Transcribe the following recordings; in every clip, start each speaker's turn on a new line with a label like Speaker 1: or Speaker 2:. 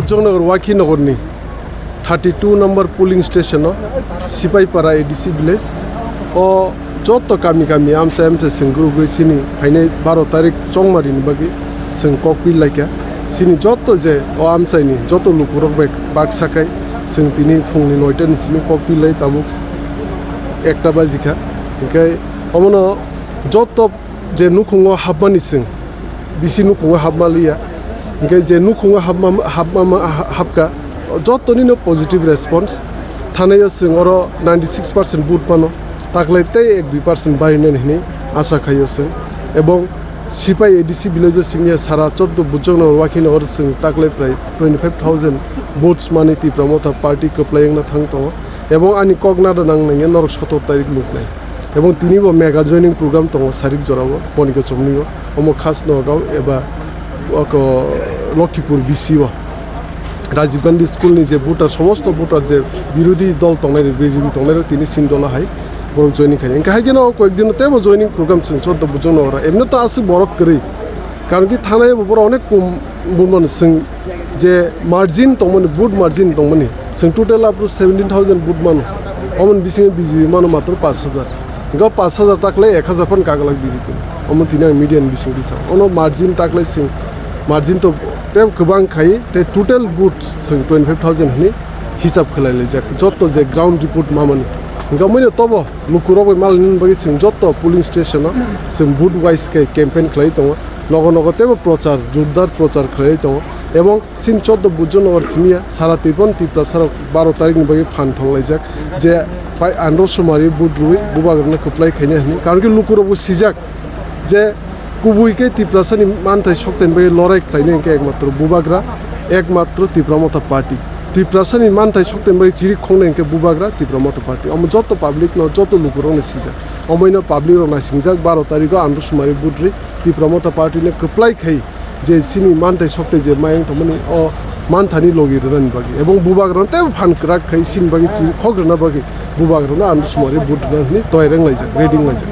Speaker 1: Bodhjung Nagar Wakhi Nagarni 32 number polling station sipai para ADC village o joto kami amcha sing guru sini haine 12 tarik chongmari ni bagi sing kokpil laika sini joto je o Amchaini joto Luku Rok bak sakai sing tini phungni 9ta ni simi kokpil lai tabu ekta bajika kai omono joto je nukhungo habmani sing bisi nukhungo habmalia kai je nukhungo habka joto ni no positive response thanayo sing oro 96% vote pano taklai tei 1-2% barine ni asa khayo sing ebong sipai ADC village singya sara 14 Bodhjung Nagar Wakhi Nagar sing taklai prai 25,000 votes mani Tipra Motha party khwlai na thang to ebong ani kogna da nang nang nor 17 tarik muknai ebong tini bo mega joining program to sarik jorabo poniko chomnigo omo khas no gaw eba oko Lokhipur bisiwa Rajiv Gandhi School ni je voter সমস্ত voter je বিরোধী দল তংনাই BJP তংনাই তিনি সিনদল high বড় joining খাই এনকা হাই কেন কয়েকদিন তেব জয়েনিং প্রোগ্রাম সিন 14 Bodhjung Nagar এমনি তো আছে বরক করি কারণ কি থানায় বড় অনেক কম বুমন সিং যে মার্জিন তংমনি বুট মার্জিন তংমনি সিং টোটাল আপ 17000 বুট মান অমন বিসিং বিজেপি মান মাত্র 5000 গো 5000 তাকলে 1000 ফন কাগলাক বিজেপি অমন তিনা মিডিয়ান বিসিং দিছা অন মার্জিন তাকলে সিং মার্জিন তো তেব গোবাং খাই তে টোটাল বুট 25,000 হনি হিসাব খলাইলে যাক যত যে গ্রাউন্ড রিপোর্ট মামানি গামইনো তব Luku Rok মালনিন বগি সিং যত পুলিং স্টেশন সিং বুট ওয়াইজ কে ক্যাম্পেইন খলাই তো লগতে প্রচার জোরদার প্রচার খলাই তো এবং সিন 14 Bodhjung Nagar সিমিয়া সারা ত্রিপুরা সারা 12 তারিখ বগি ফান থংলাই যাক যে পাই আন্ডো সুমারি বুট রুই বুবাগরনে খপ্লাই খাইনে হনি কারণ কি Luku Rok সিজাক যে কুবুইকে ত্রিপুরাসানি মানতাই শক্তেন বই লড়াই খাইনে একমাত্র বুবাগ্রা একমাত্র Tipra Motha পার্টি ত্রিপুরাসানি মানতাই শক্তেন বই চিরি খংনে বুবাগ্রা Tipra Motha পার্টি অম যত পাবলিক ন যত Luku Rok সিজা অমইনো পাবলিক রং সিংজাক 12 তারিখ আন্ডো সুমারি বুটরি Tipra Motha পার্টি নে খপ্লাই খাই যে সিনি মানতাই শক্তে যে মায়ং তমনি ও মানথানি লগি রন বাগি এবং বুবাগ্রা তে ফান ক্রাক খাই সিন বাগি চিরি খগ্রনা বাগি বুবাগ্রা আন্ডো সুমারি বুটরি তয়রেং লাইজা রেডিং লাইজা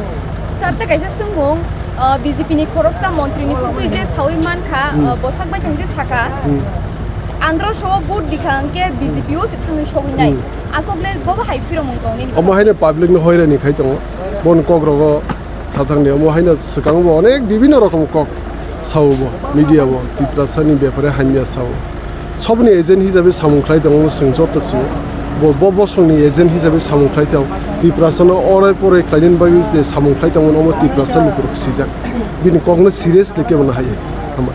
Speaker 2: সারতে কাইসা সুংমং BJP ni khoroksa mantri ni khutui je sawi mankha bosak bai thangje saka andro sho vote dikhangke BJP o sithang shoginai akoble boba haifiro mongko ni omo haina
Speaker 1: public ni hoira ni khaitong bon kogrogo thatangni omo haina sikangbo onek bibinno rokom kok sawo media bo tiprasani bepare hamya sawo sobni agent hisabe samungklai dong sing jotta su bo bosongni agent hisabe samungklai dong Tiprasano orai pore klainin bagi se samungklai tangmon omo Tiprasa Luku Rok sijak bini kogna serious leke bana haye ama